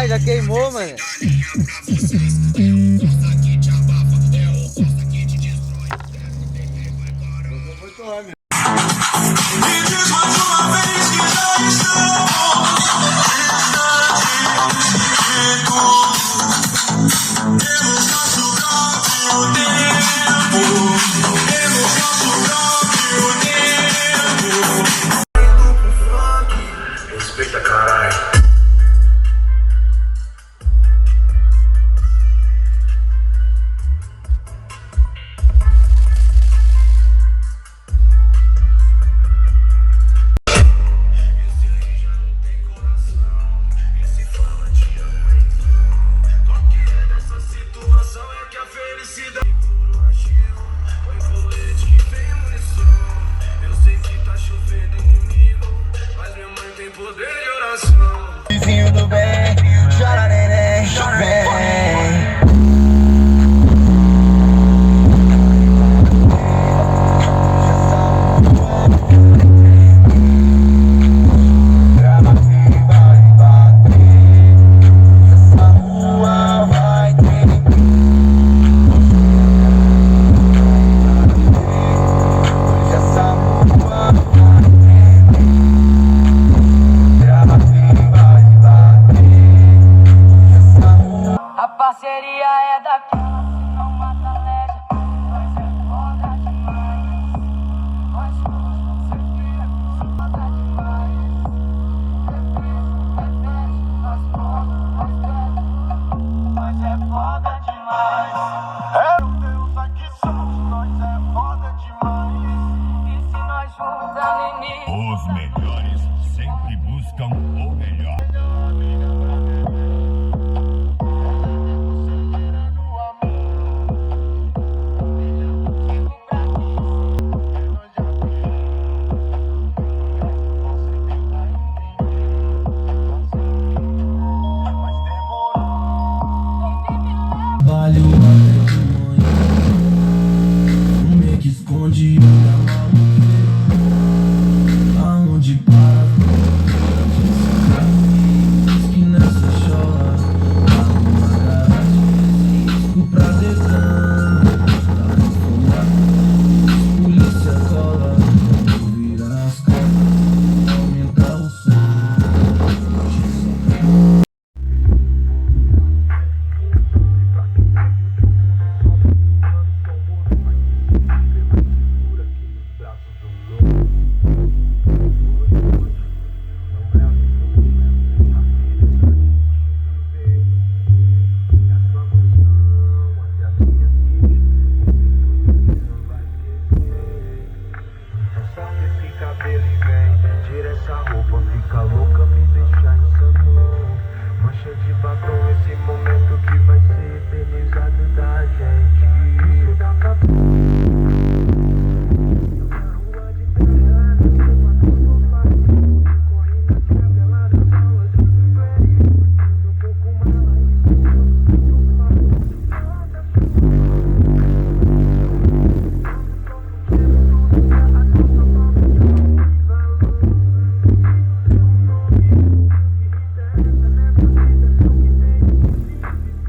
Caralho, já queimou, mano. Respeita, caralho. Vizinho do bem, chora neném, vem. Essa rua vai ter. Hoje essa rua vai A parceria é daquela que não mata leve. Nós é foda demais. Nós com certeza foda demais. Repete, nós foda, nós cresce. Nós é foda demais. É o Deus aqui somos, nós é foda demais. E se nós juntar no início? Os melhores sempre buscam o melhor. Valeu.